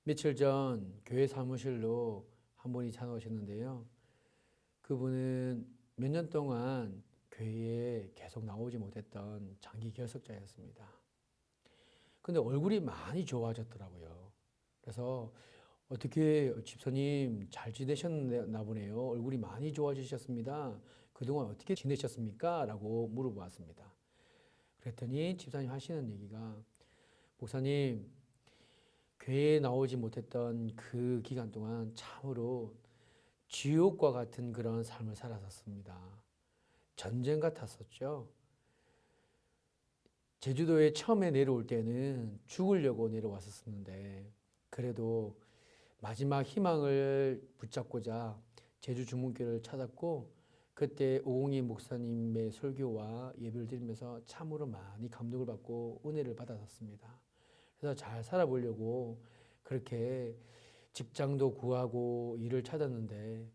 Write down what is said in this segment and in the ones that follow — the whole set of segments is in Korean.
며칠 전 교회 사무실로 한 분이 찾아오셨는데요. 그분은 몇 년 동안 교회에 계속 나오지 못했던 장기 결석자였습니다. 근데 얼굴이 많이 좋아졌더라고요. 그래서 어떻게 집사님 잘 지내셨나 보네요. 얼굴이 많이 좋아지셨습니다. 그동안 어떻게 지내셨습니까? 라고 물어보았습니다. 그랬더니 집사님 하시는 얘기가, 목사님, 교회에 나오지 못했던 그 기간 동안 참으로 지옥과 같은 그런 삶을 살았었습니다. 전쟁 같았었죠. 제주도에 처음에 내려올 때는 죽으려고 내려왔었는데, 그래도 마지막 희망을 붙잡고자 제주 중문교를 찾았고, 그때 오공희 목사님의 설교와 예배를 드리면서 참으로 많이 감동을 받고 은혜를 받았습니다. 그래서 잘 살아보려고 그렇게 직장도 구하고 일을 찾았는데,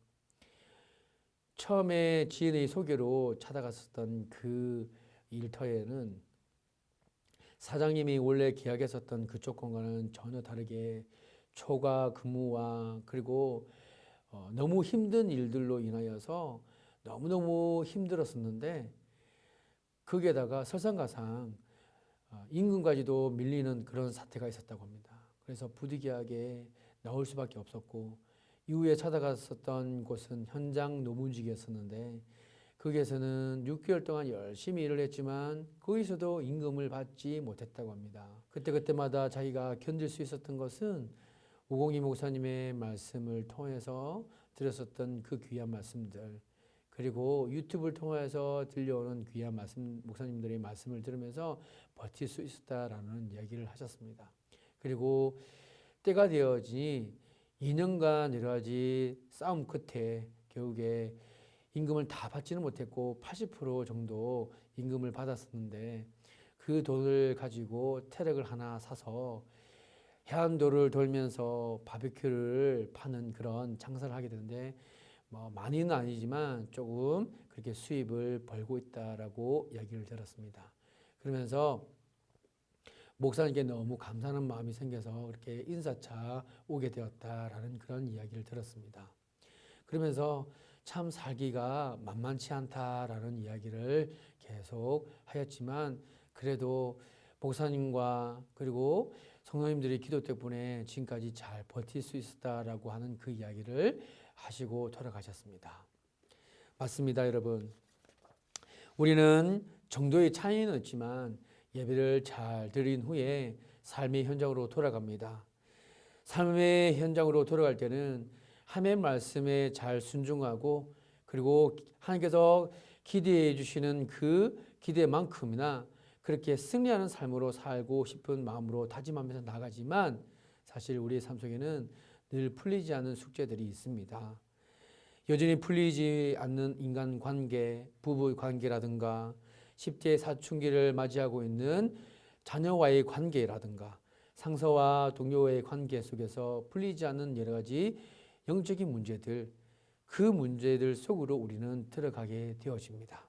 처음에 지인의 소개로 찾아갔었던 그 일터에는 사장님이 원래 계약했었던 그쪽 공간은 전혀 다르게 초과 근무와 그리고 너무 힘든 일들로 인하여서 너무너무 힘들었었는데, 거기에다가 설상가상 임금까지도 밀리는 그런 사태가 있었다고 합니다. 그래서 부득이하게 나올 수밖에 없었고, 이후에 찾아갔었던 곳은 현장 노무직이었었는데, 거기에서는 6개월 동안 열심히 일을 했지만 거기서도 임금을 받지 못했다고 합니다. 그때마다 자기가 견딜 수 있었던 것은 우공희 목사님의 말씀을 통해서 들었었던 그 귀한 말씀들, 그리고 유튜브를 통해서 들려오는 귀한 말씀, 목사님들의 말씀을 들으면서 버틸 수 있었다라는 이야기를 하셨습니다. 그리고 때가 되어지니 2년간 여러 가지 싸움 끝에 결국에 임금을 다 받지는 못했고 80% 정도 임금을 받았었는데, 그 돈을 가지고 트럭을 하나 사서 해안도를 돌면서 바비큐를 파는 그런 장사를 하게 되는데, 뭐 많이는 아니지만 조금 그렇게 수입을 벌고 있다라고 이야기를 들었습니다. 그러면서 목사님께 너무 감사하는 마음이 생겨서 그렇게 인사차 오게 되었다라는 그런 이야기를 들었습니다. 그러면서 참 살기가 만만치 않다라는 이야기를 계속 하였지만, 그래도 목사님과 그리고 성도님들의 기도 때문에 지금까지 잘 버틸 수 있었다라고 하는 그 이야기를 하시고 돌아가셨습니다. 맞습니다, 여러분. 우리는 정도의 차이는 있지만 예배를 잘 드린 후에 삶의 현장으로 돌아갑니다. 삶의 현장으로 돌아갈 때는 하나님의 말씀에 잘 순종하고, 그리고 하나님께서 기대해 주시는 그 기대만큼이나 그렇게 승리하는 삶으로 살고 싶은 마음으로 다짐하면서 나가지만, 사실 우리의 삶 속에는 늘 풀리지 않는 숙제들이 있습니다. 여전히 풀리지 않는 인간관계, 부부 관계라든가 10대 사춘기를 맞이하고 있는 자녀와의 관계라든가 상사와 동료와의 관계 속에서 풀리지 않는 여러 가지 영적인 문제들, 그 문제들 속으로 우리는 들어가게 되어집니다.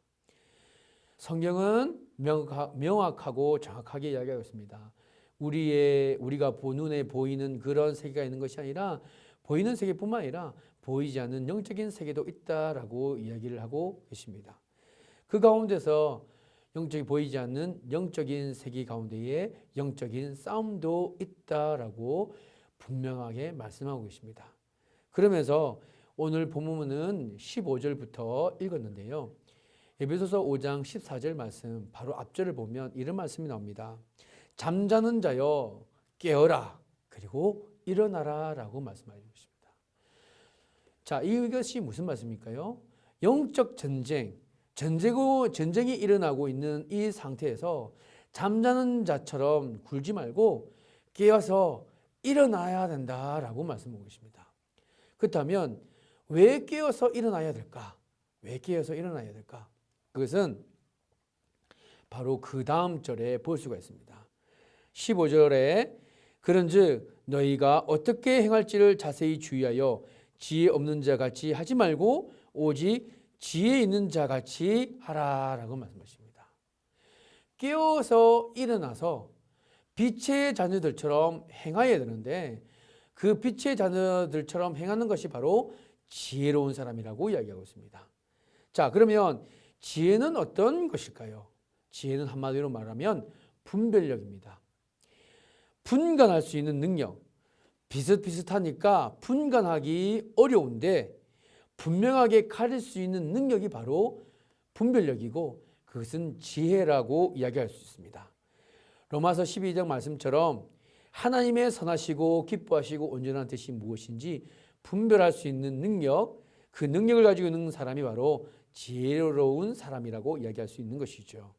성경은 명확하고 정확하게 이야기하고 있습니다. 우리가 눈에 보이는 그런 세계가 있는 것이 아니라, 보이는 세계뿐만 아니라 보이지 않는 영적인 세계도 있다라고 이야기를 하고 계십니다. 그 가운데서 보이지 않는 영적인 세계 가운데에 영적인 싸움도 있다라고 분명하게 말씀하고 계십니다. 그러면서 오늘 본문은 15절부터 읽었는데요. 에베소서 5장 14절 말씀 바로 앞절을 보면 이런 말씀이 나옵니다. 잠자는 자여 깨어라, 그리고 일어나라 라고 말씀하고 있습니다. 자, 이것이 무슨 말씀일까요? 영적 전쟁이 일어나고 있는 이 상태에서 잠자는 자처럼 굴지 말고 깨어서 일어나야 된다라고 말씀하고 계십니다. 그렇다면 왜 깨어서 일어나야 될까? 왜 깨어서 일어나야 될까? 그것은 바로 그 다음 절에 볼 수가 있습니다. 15절에 그런즉 너희가 어떻게 행할지를 자세히 주의하여 지혜 없는 자 같이 하지 말고 오직 지혜 있는 자 같이 하라라고 말씀하십니다. 깨어서 일어나서 빛의 자녀들처럼 행하여야 되는데, 그 빛의 자녀들처럼 행하는 것이 바로 지혜로운 사람이라고 이야기하고 있습니다. 자, 그러면 지혜는 어떤 것일까요? 지혜는 한마디로 말하면 분별력입니다. 분간할 수 있는 능력. 비슷비슷하니까 분간하기 어려운데 분명하게 가릴 수 있는 능력이 바로 분별력이고 그것은 지혜라고 이야기할 수 있습니다. 로마서 12장 말씀처럼 하나님의 선하시고 기뻐하시고 온전한 뜻이 무엇인지 분별할 수 있는 능력, 그 능력을 가지고 있는 사람이 바로 지혜로운 사람이라고 이야기할 수 있는 것이죠.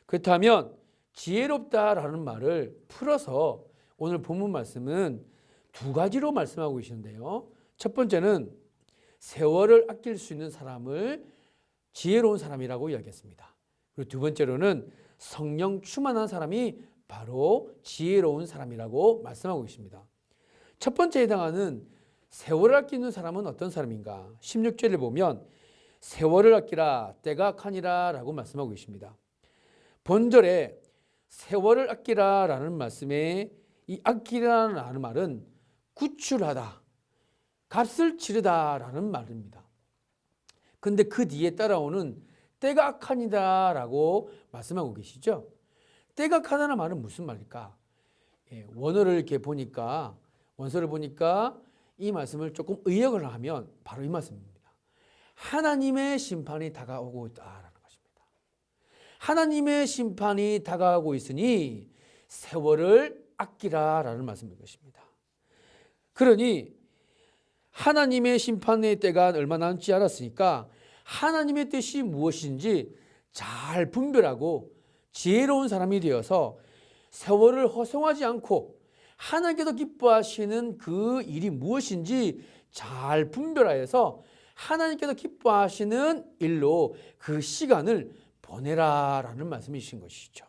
그렇다면 지혜롭다라는 말을 풀어서 오늘 본문 말씀은 두 가지로 말씀하고 계시는데요. 첫 번째는 세월을 아낄 수 있는 사람을 지혜로운 사람이라고 이야기했습니다. 그리고 두 번째로는 성령 충만한 사람이 바로 지혜로운 사람이라고 말씀하고 계십니다. 첫 번째에 해당하는 세월을 아끼는 사람은 어떤 사람인가? 16절을 보면 세월을 아끼라 때가 악하니라 라고 말씀하고 계십니다. 본절에 세월을 아끼라 라는 말씀에 이 아끼라는 말은 구출하다, 값을 치르다 라는 말입니다. 근데 그 뒤에 따라오는 때가 악하니다 라고 말씀하고 계시죠. 때가 악하다는 말은 무슨 말일까? 원어를 이렇게 보니까, 원서를 보니까 이 말씀을 조금 의역을 하면 바로 이 말씀입니다. 하나님의 심판이 다가오고 있다라는 것입니다. 하나님의 심판이 다가오고 있으니 세월을 아끼라라는 말씀인 것입니다. 그러니 하나님의 심판의 때가 얼마 남지 않았으니까 하나님의 뜻이 무엇인지 잘 분별하고 지혜로운 사람이 되어서 세월을 허송하지 않고 하나님께서 기뻐하시는 그 일이 무엇인지 잘 분별하여서 하나님께서 기뻐하시는 일로 그 시간을 보내라라는 말씀이신 것이죠.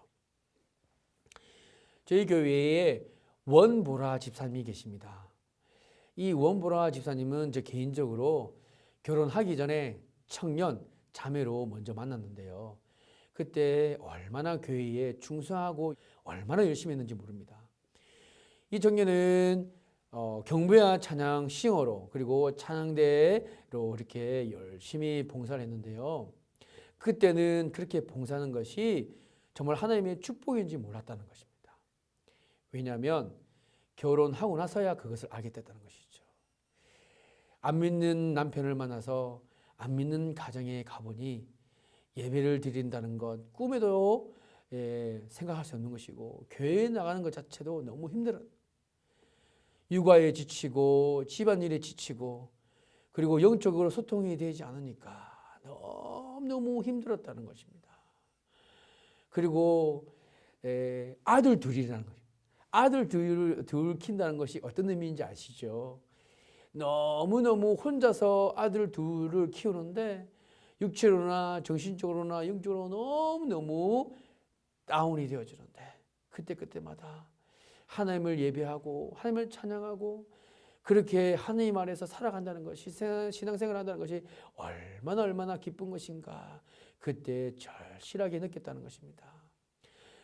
저희 교회에 원보라 집사님이 계십니다. 이 원보라 집사님은 저 개인적으로 결혼하기 전에 청년 자매로 먼저 만났는데요. 그때 얼마나 교회에 충성하고 얼마나 열심히 했는지 모릅니다. 이 청년은 경배와 찬양 싱어로 그리고 찬양대로 이렇게 열심히 봉사를 했는데요. 그때는 그렇게 봉사하는 것이 정말 하나님의 축복인지 몰랐다는 것입니다. 왜냐하면 결혼하고 나서야 그것을 알게 됐다는 것이죠. 안 믿는 남편을 만나서 안 믿는 가정에 가보니 예배를 드린다는 것 꿈에도 생각할 수 없는 것이고 교회에 나가는 것 자체도 너무 힘들어요. 육아에 지치고 집안일에 지치고 그리고 영적으로 소통이 되지 않으니까 너무 힘들었다는 것입니다. 그리고 아들 둘이라는 거죠. 아들 둘 킨다는 것이 어떤 의미인지 아시죠? 너무너무 혼자서 아들 둘을 키우는데 육체로나 정신적으로나 영적으로 너무너무 다운이 되어지는데 그때마다 하나님을 예배하고 하나님을 찬양하고 그렇게 하나님 안에서 살아간다는 것이 신앙생활을 한다는 것이 얼마나 기쁜 것인가 그때 절실하게 느꼈다는 것입니다.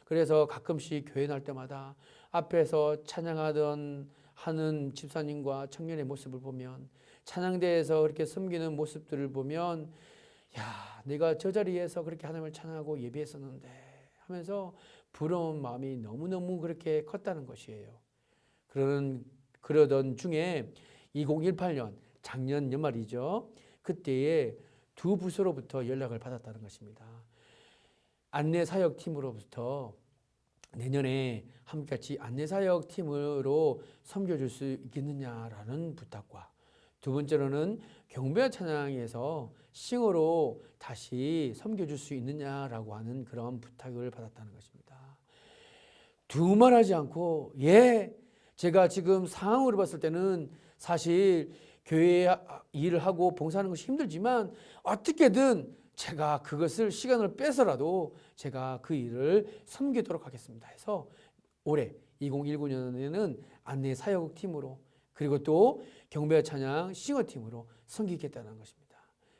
그래서 가끔씩 교회 날 때마다 앞에서 찬양하던 하는 집사님과 청년의 모습을 보면 찬양대에서 그렇게 섬기는 모습들을 보면 야, 내가 저 자리에서 그렇게 하나님을 찬양하고 예배했었는데 하면서 부러운 마음이 너무너무 그렇게 컸다는 것이에요. 그러던 중에 2018년 작년 연말이죠. 그때에 두 부서로부터 연락을 받았다는 것입니다. 안내사역팀으로부터 내년에 함께같이 안내사역팀으로 섬겨줄 수 있겠느냐라는 부탁과 두 번째로는 경배와 찬양에서 싱어로 다시 섬겨줄 수 있느냐라고 하는 그런 부탁을 받았다는 것입니다. 두말하지 않고 제가 지금 상황으로 봤을 때는 사실 교회 일을 하고 봉사하는 것이 힘들지만 어떻게든 제가 그것을 시간을 빼서라도 제가 그 일을 섬기도록 하겠습니다 해서 올해 2019년에는 안내 사역팀으로 그리고 또 경배와 찬양 싱어팀으로 섬기겠다는 것입니다.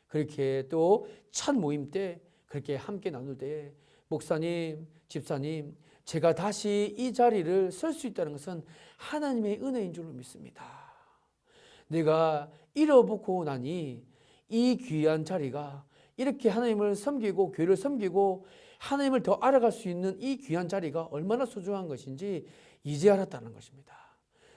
그렇게 또 첫 모임 때 그렇게 함께 나눌 때 목사님, 집사님 제가 다시 이 자리를 설 수 있다는 것은 하나님의 은혜인 줄로 믿습니다. 내가 잃어보고 나니 이 귀한 자리가 이렇게 하나님을 섬기고 교회를 섬기고 하나님을 더 알아갈 수 있는 이 귀한 자리가 얼마나 소중한 것인지 이제 알았다는 것입니다.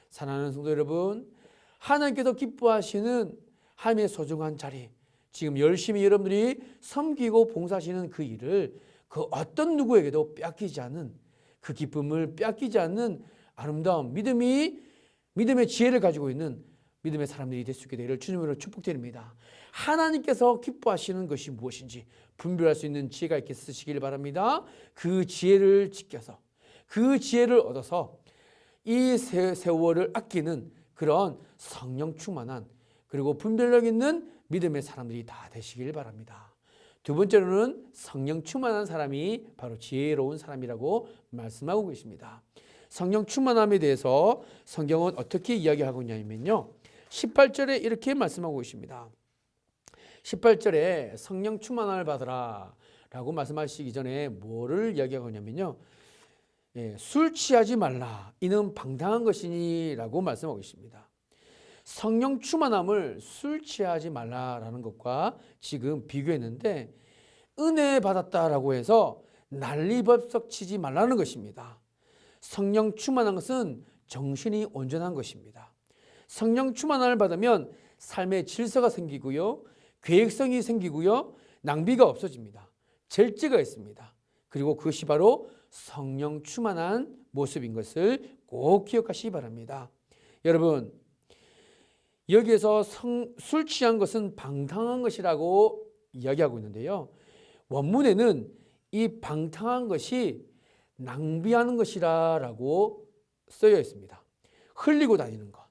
사랑하는 성도 여러분, 하나님께서 기뻐하시는 하나님의 소중한 자리, 지금 열심히 여러분들이 섬기고 봉사하시는 그 일을 그 어떤 누구에게도 뺏기지 않는, 그 기쁨을 뺏기지 않는 아름다운 믿음의 지혜를 가지고 있는 믿음의 사람들이 될 수 있게 되기를 주님으로 축복드립니다. 하나님께서 기뻐하시는 것이 무엇인지 분별할 수 있는 지혜가 있게 쓰시길 바랍니다. 그 지혜를 지켜서, 그 지혜를 얻어서 이 세월을 아끼는 그런 성령 충만한, 그리고 분별력 있는 믿음의 사람들이 다 되시길 바랍니다. 두 번째로는 성령 충만한 사람이 바로 지혜로운 사람이라고 말씀하고 계십니다. 성령 충만함에 대해서 성경은 어떻게 이야기하고 있냐면요, 18절에 이렇게 말씀하고 계십니다. 18절에 성령 충만함을 받으라 라고 말씀하시기 전에 뭐를 이야기하고 있냐면요, 술 취하지 말라, 이는 방탕한 것이니 라고 말씀하고 있습니다. 성령 충만함을 술 취하지 말라라는 것과 지금 비교했는데, 은혜 받았다라고 해서 난리법석 치지 말라는 것입니다. 성령 충만한 것은 정신이 온전한 것입니다. 성령 충만함을 받으면 삶의 질서가 생기고요, 계획성이 생기고요, 낭비가 없어집니다. 절제가 있습니다. 그리고 그것이 바로 성령 충만한 모습인 것을 꼭 기억하시기 바랍니다. 여러분, 여기에서 술 취한 것은 방탕한 것이라고 이야기하고 있는데요, 원문에는 이 방탕한 것이 낭비하는 것이라고 쓰여 있습니다. 흘리고 다니는 것,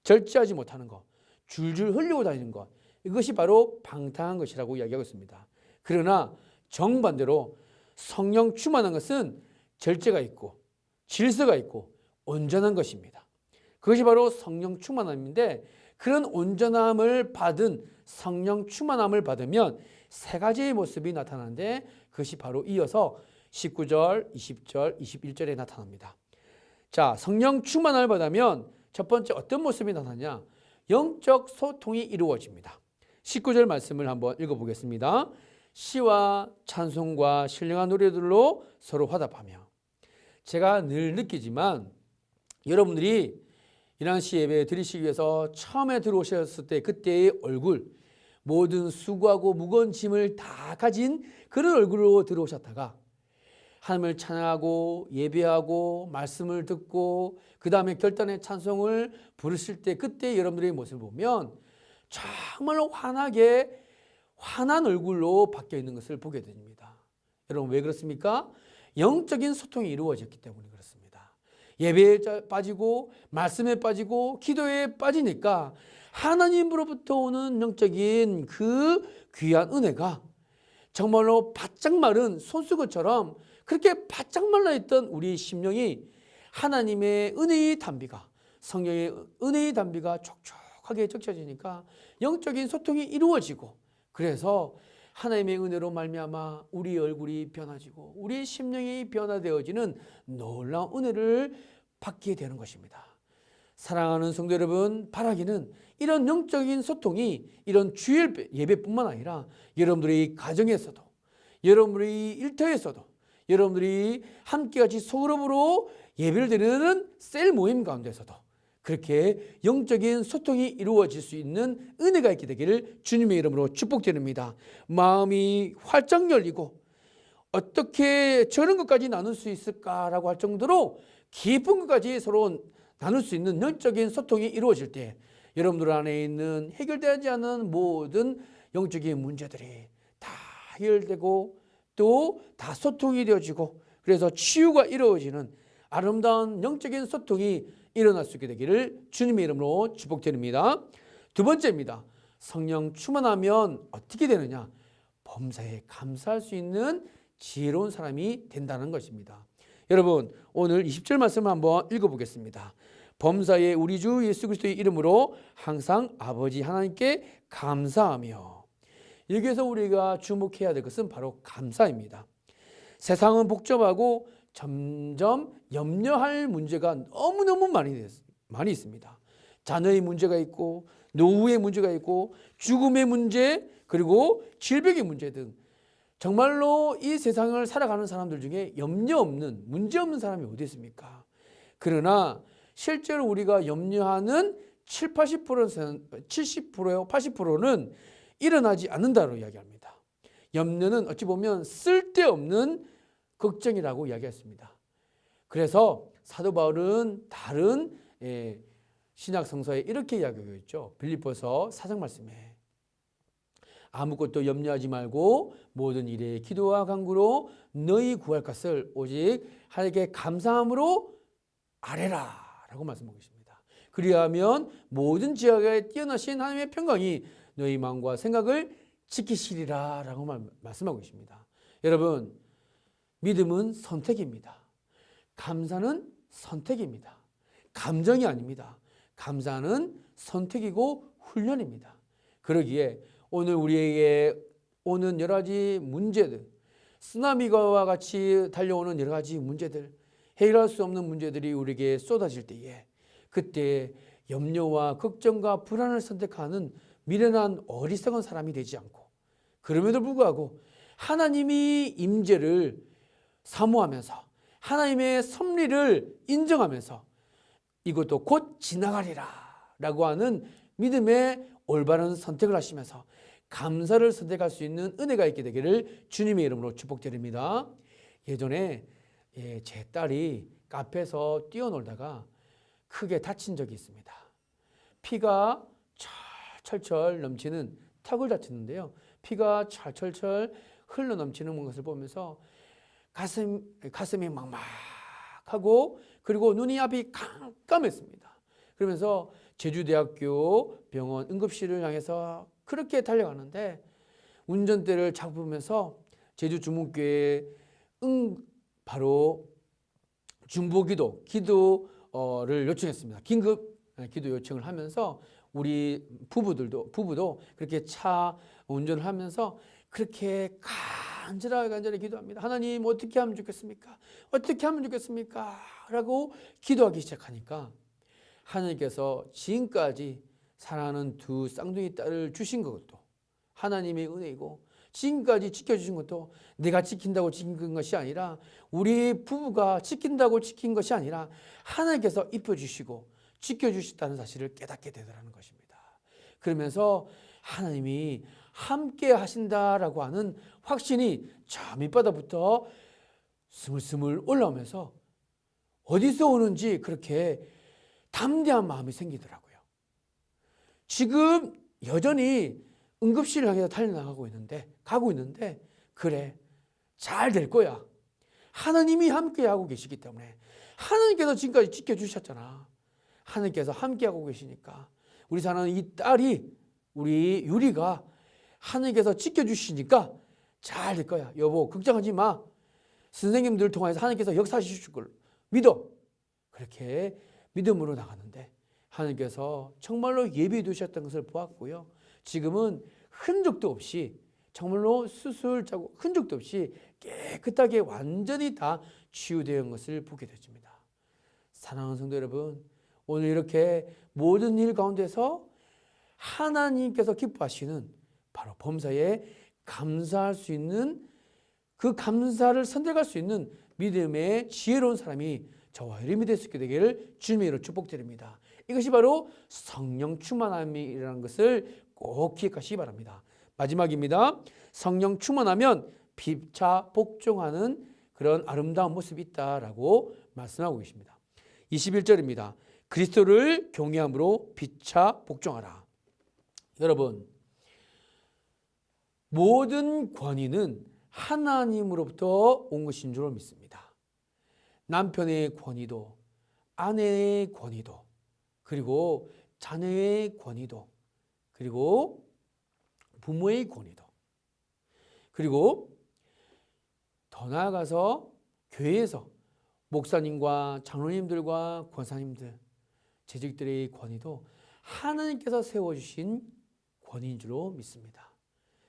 절제하지 못하는 것, 줄줄 흘리고 다니는 것, 이것이 바로 방탕한 것이라고 이야기하고 있습니다. 그러나 정반대로 성령 충만한 것은 절제가 있고 질서가 있고 온전한 것입니다. 그것이 바로 성령 충만함인데, 그런 온전함을 받은 성령 충만함을 받으면 세 가지의 모습이 나타나는데, 그것이 바로 이어서 19절, 20절, 21절에 나타납니다. 자, 성령 충만함을 받으면 첫 번째 어떤 모습이 나타나냐? 영적 소통이 이루어집니다. 19절 말씀을 한번 읽어보겠습니다. 시와 찬송과 신령한 노래들로 서로 화답하며. 제가 늘 느끼지만 여러분들이 이난시 예배 드리시기 위해서 처음에 들어오셨을 때 그때의 얼굴, 모든 수고하고 무거운 짐을 다 가진 그런 얼굴로 들어오셨다가 하나님을 찬양하고 예배하고 말씀을 듣고 그 다음에 결단의 찬송을 부르실 때 그때 여러분들의 모습을 보면 정말로 환한 얼굴로 바뀌어 있는 것을 보게 됩니다. 여러분, 왜 그렇습니까? 영적인 소통이 이루어졌기 때문에 그렇습니다. 예배에 빠지고 말씀에 빠지고 기도에 빠지니까 하나님으로부터 오는 영적인 그 귀한 은혜가 정말로 바짝 마른 손수건처럼 그렇게 바짝 말라있던 우리 심령이 하나님의 은혜의 담비가, 성령의 은혜의 담비가 촉촉하게 적셔지니까 영적인 소통이 이루어지고, 그래서 하나님의 은혜로 말미암아 우리 얼굴이 변화지고 우리 심령이 변화되어지는 놀라운 은혜를 받게 되는 것입니다. 사랑하는 성도 여러분, 바라기는 이런 영적인 소통이 이런 주일 예배뿐만 아니라 여러분들의 가정에서도, 여러분들의 일터에서도, 여러분들이 함께같이 소그룹으로 예배를 드리는 셀 모임 가운데서도 그렇게 영적인 소통이 이루어질 수 있는 은혜가 있게 되기를 주님의 이름으로 축복드립니다. 마음이 활짝 열리고 어떻게 저런 것까지 나눌 수 있을까라고 할 정도로 깊은 것까지 서로 나눌 수 있는 영적인 소통이 이루어질 때 여러분들 안에 있는 해결되지 않은 모든 영적인 문제들이 다 해결되고 또 다 소통이 되어지고, 그래서 치유가 이루어지는 아름다운 영적인 소통이 일어날 수 있게 되기를 주님의 이름으로 축복드립니다. 두 번째입니다. 성령 충만하면 어떻게 되느냐? 범사에 감사할 수 있는 지혜로운 사람이 된다는 것입니다. 여러분, 오늘 20절 말씀을 한번 읽어보겠습니다. 범사에 우리 주 예수 그리스도의 이름으로 항상 아버지 하나님께 감사하며. 여기에서 우리가 주목해야 될 것은 바로 감사입니다. 세상은 복잡하고 점점 염려할 문제가 너무너무 많이 있습니다. 자녀의 문제가 있고, 노후의 문제가 있고, 죽음의 문제, 그리고 질병의 문제 등 정말로 이 세상을 살아가는 사람들 중에 염려 없는, 문제 없는 사람이 어디 있습니까? 그러나 실제로 우리가 염려하는 70%요, 80%는 일어나지 않는다고 이야기합니다. 염려는 어찌 보면 쓸데없는 걱정이라고 이야기했습니다. 그래서 사도 바울은 다른 신약 성서에 이렇게 이야기하고 있죠. 빌립보서 4장 말씀에 아무것도 염려하지 말고 모든 일에 기도와 간구로 너희 구할 것을 오직 하나님께 감사함으로 아뢰라 라고 말씀하고 있습니다. 그리하면 모든 지역에 뛰어나신 하나님의 평강이 너희 마음과 생각을 지키시리라 라고 말씀하고 있습니다. 여러분, 믿음은 선택입니다. 감사는 선택입니다. 감정이 아닙니다. 감사는 선택이고 훈련입니다. 그러기에 오늘 우리에게 오는 여러 가지 문제들, 쓰나미와 같이 달려오는 여러 가지 문제들, 해결할 수 없는 문제들이 우리에게 쏟아질 때에 그때 염려와 걱정과 불안을 선택하는 미련한 어리석은 사람이 되지 않고, 그럼에도 불구하고 하나님이 임재를 사모하면서 하나님의 섭리를 인정하면서 이것도 곧 지나가리라 라고 하는 믿음의 올바른 선택을 하시면서 감사를 선택할 수 있는 은혜가 있게 되기를 주님의 이름으로 축복드립니다. 예전에 제 딸이 카페에서 뛰어놀다가 크게 다친 적이 있습니다. 피가 철철 넘치는 턱을 다쳤는데요. 피가 철철 흘러 넘치는 것을 보면서 가슴이 막막하고 그리고 눈이 앞이 깜깜했습니다. 그러면서 제주대학교 병원 응급실을 향해서 그렇게 달려가는데 운전대를 잡으면서 제주주문교회 바로 중보기도 기도를 요청했습니다. 긴급 기도 요청을 하면서 우리 부부도 그렇게 차 운전을 하면서 그렇게 간절하게 기도합니다. 하나님 어떻게 하면 좋겠습니까? 어떻게 하면 좋겠습니까? 라고 기도하기 시작하니까 하나님께서 지금까지 사랑하는 두 쌍둥이 딸을 주신 것도 하나님의 은혜이고, 지금까지 지켜주신 것도 내가 지킨다고 지킨 것이 아니라, 우리 부부가 지킨다고 지킨 것이 아니라 하나님께서 입혀주시고 지켜주셨다는 사실을 깨닫게 되더라는 것입니다. 그러면서 하나님이 함께 하신다라고 하는 확신이 저 밑바닥부터 스물스물 올라오면서 어디서 오는지 그렇게 담대한 마음이 생기더라고요. 지금 여전히 응급실을 향해서 가고 있는데 그래, 잘 될 거야. 하나님이 함께하고 계시기 때문에, 하나님께서 지금까지 지켜주셨잖아. 하나님께서 함께하고 계시니까 우리 사랑하는 이 딸이, 우리 유리가 하나님께서 지켜주시니까 잘 될 거야. 여보 걱정하지 마. 선생님들 통해서 하나님께서 역사하실 걸 믿어. 그렇게 믿음으로 나갔는데 하나님께서 정말로 예비해 두셨던 것을 보았고요. 지금은 흔적도 없이, 정말로 수술 자국 흔적도 없이 깨끗하게 완전히 다 치유된 것을 보게 됐습니다. 사랑하는 성도 여러분, 오늘 이렇게 모든 일 가운데서 하나님께서 기뻐하시는 바로 범사에 감사할 수 있는, 그 감사를 선택할 수 있는 믿음의 지혜로운 사람이 저와 여러분이 될 수 있게 되기를 주님의 이름으로 축복드립니다. 이것이 바로 성령 충만함이라는 것을 꼭 기억하시기 바랍니다. 마지막입니다. 성령 충만하면 피차 복종하는 그런 아름다운 모습이 있다라고 말씀하고 계십니다. 21절입니다. 그리스도를 경외함으로 피차 복종하라. 여러분, 모든 권위는 하나님으로부터 온 것인 줄 믿습니다. 남편의 권위도, 아내의 권위도, 그리고 자녀의 권위도, 그리고 부모의 권위도, 그리고 더 나아가서 교회에서 목사님과 장로님들과 권사님들, 재직들의 권위도 하나님께서 세워주신 권위인 줄로 믿습니다.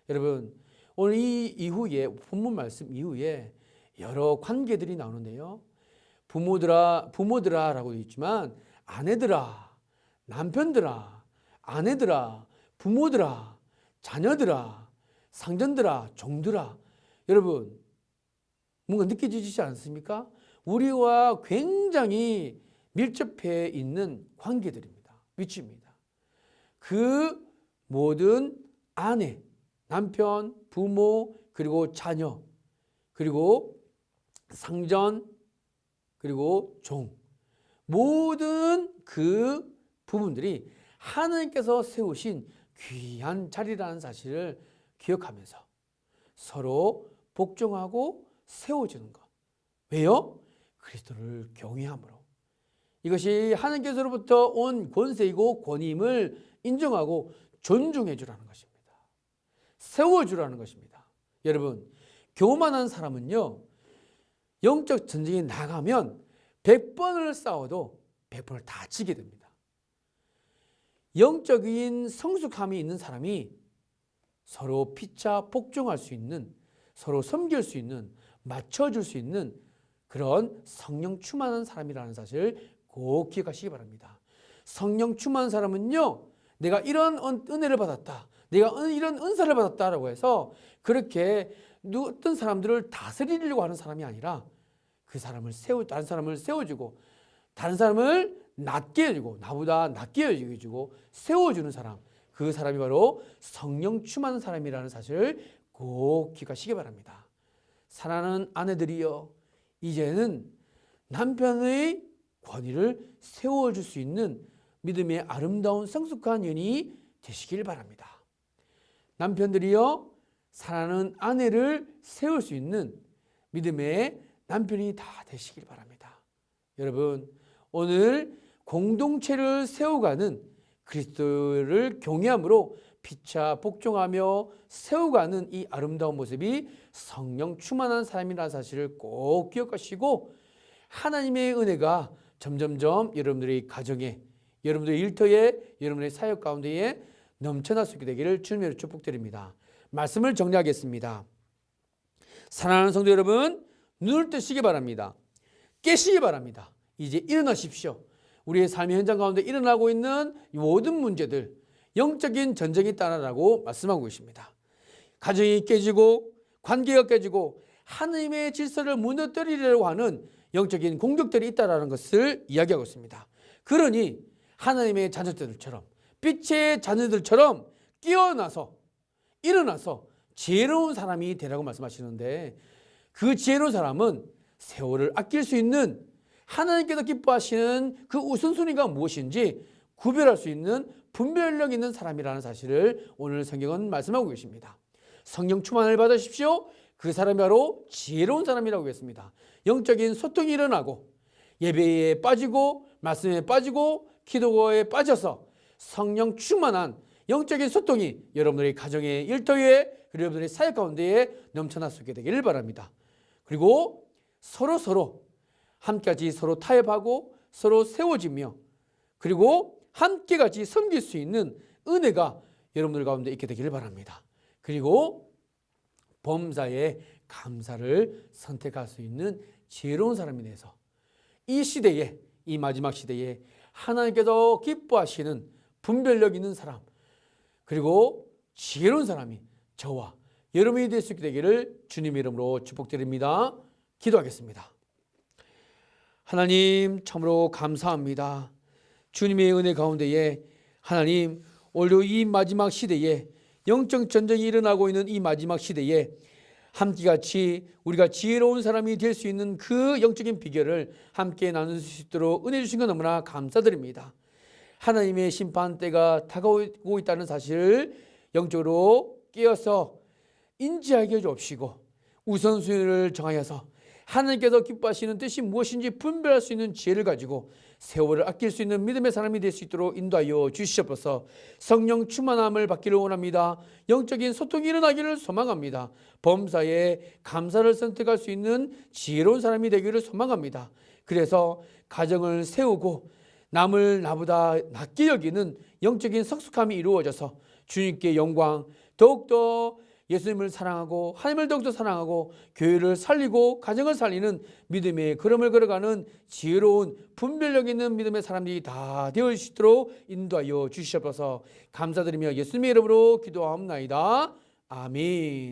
여러분, 오늘 이 이후에, 본문 말씀 이후에 여러 관계들이 나오는데요. 부모들아라고 있지만 아내들아, 남편들아, 아내들아, 부모들아, 자녀들아, 상전들아, 종들아. 여러분, 뭔가 느껴지지 않습니까? 우리와 굉장히 밀접해 있는 관계들입니다. 위치입니다. 그 모든 아내, 남편, 부모, 그리고 자녀, 그리고 상전, 그리고 종, 모든 그 부분들이 하나님께서 세우신 귀한 자리라는 사실을 기억하면서 서로 복종하고 세워주는 것. 왜요? 그리스도를 경외함으로. 이것이 하나님께서로부터 온 권세이고 권위임을 인정하고 존중해 주라는 것입니다. 세워주라는 것입니다. 여러분, 교만한 사람은요, 영적 전쟁에 나가면 100번을 싸워도 100번을 다 지게 됩니다. 영적인 성숙함이 있는 사람이 서로 피차 복종할 수 있는, 서로 섬길 수 있는, 맞춰줄 수 있는 그런 성령 충만한 사람이라는 사실을 꼭 기억하시기 바랍니다. 성령 충만한 사람은요, 내가 이런 은혜를 받았다, 내가 이런 은사를 받았다라고 해서 그렇게 어떤 사람들을 다스리려고 하는 사람이 아니라 그 사람을 다른 사람을 세워주고 다른 사람을 낮게 해주고 나보다 낮게 해주고 세워주는 사람, 그 사람이 바로 성령 충만한 사람이라는 사실을 꼭 기억하시기 바랍니다. 사랑하는 아내들이여, 이제는 남편의 권위를 세워줄 수 있는 믿음의 아름다운 성숙한 연이 되시길 바랍니다. 남편들이여, 사랑하는 아내를 세울 수 있는 믿음의 남편이 다 되시길 바랍니다. 여러분, 오늘 공동체를 세워가는 그리스도를 경외함으로 피차 복종하며 세워가는 이 아름다운 모습이 성령 충만한 삶이라는 사실을 꼭 기억하시고, 하나님의 은혜가 점점점 여러분들의 가정에, 여러분들의 일터에, 여러분의 사역 가운데에 넘쳐날 수 있게 되기를 주님으로 축복드립니다. 말씀을 정리하겠습니다. 사랑하는 성도 여러분, 눈을 뜨시기 바랍니다. 깨시기 바랍니다. 이제 일어나십시오. 우리의 삶의 현장 가운데 일어나고 있는 모든 문제들, 영적인 전쟁이 있다라고 말씀하고 계십니다. 가정이 깨지고 관계가 깨지고 하나님의 질서를 무너뜨리려고 하는 영적인 공격들이 있다는 것을 이야기하고 있습니다. 그러니 하나님의 자녀들처럼, 빛의 자녀들처럼 깨어나서 일어나서 지혜로운 사람이 되라고 말씀하시는데, 그 지혜로운 사람은 세월을 아낄 수 있는, 하나님께서 기뻐하시는 그 우선순위가 무엇인지 구별할 수 있는 분별력 있는 사람이라는 사실을 오늘 성경은 말씀하고 계십니다. 성령 충만을 받으십시오. 그 사람이 바로 지혜로운 사람이라고 했습니다. 영적인 소통이 일어나고 예배에 빠지고 말씀에 빠지고 기도에 빠져서 성령 충만한 영적인 소통이 여러분들의 가정의 일터에, 그리고 여러분들의 사역 가운데에 넘쳐날 수 있게 되기를 바랍니다. 그리고 서로 함께같이 서로 타협하고 서로 세워지며, 그리고 함께같이 섬길 수 있는 은혜가 여러분들 가운데 있게 되기를 바랍니다. 그리고 범사에 감사를 선택할 수 있는 지혜로운 사람이 돼서 이 시대에, 이 마지막 시대에 하나님께서 기뻐하시는 분별력 있는 사람, 그리고 지혜로운 사람이 저와 여러분이 될 수 있게 되기를 주님의 이름으로 축복드립니다. 기도하겠습니다. 하나님, 참으로 감사합니다. 주님의 은혜 가운데에 하나님, 오히려 이 마지막 시대에, 영적 전쟁이 일어나고 있는 이 마지막 시대에 함께같이 우리가 지혜로운 사람이 될 수 있는 그 영적인 비결을 함께 나눌 수 있도록 은혜 주신 것 너무나 감사드립니다. 하나님의 심판 때가 다가오고 있다는 사실을 영적으로 깨어서 인지하게 해주옵시고, 우선순위를 정하여서 하나님께서 기뻐하시는 뜻이 무엇인지 분별할 수 있는 지혜를 가지고 세월을 아낄 수 있는 믿음의 사람이 될 수 있도록 인도하여 주시옵소서. 성령 충만함을 받기를 원합니다. 영적인 소통이 일어나기를 소망합니다. 범사에 감사를 선택할 수 있는 지혜로운 사람이 되기를 소망합니다. 그래서 가정을 세우고 남을 나보다 낮게 여기는 영적인 성숙함이 이루어져서 주님께 영광, 더욱더 예수님을 사랑하고 하나님을 더욱더 사랑하고 교회를 살리고 가정을 살리는 믿음의 걸음을 걸어가는 지혜로운 분별력 있는 믿음의 사람들이 다 되어 수 있도록 인도하여 주시옵소서. 감사드리며 예수님의 이름으로 기도하옵나이다. 아멘.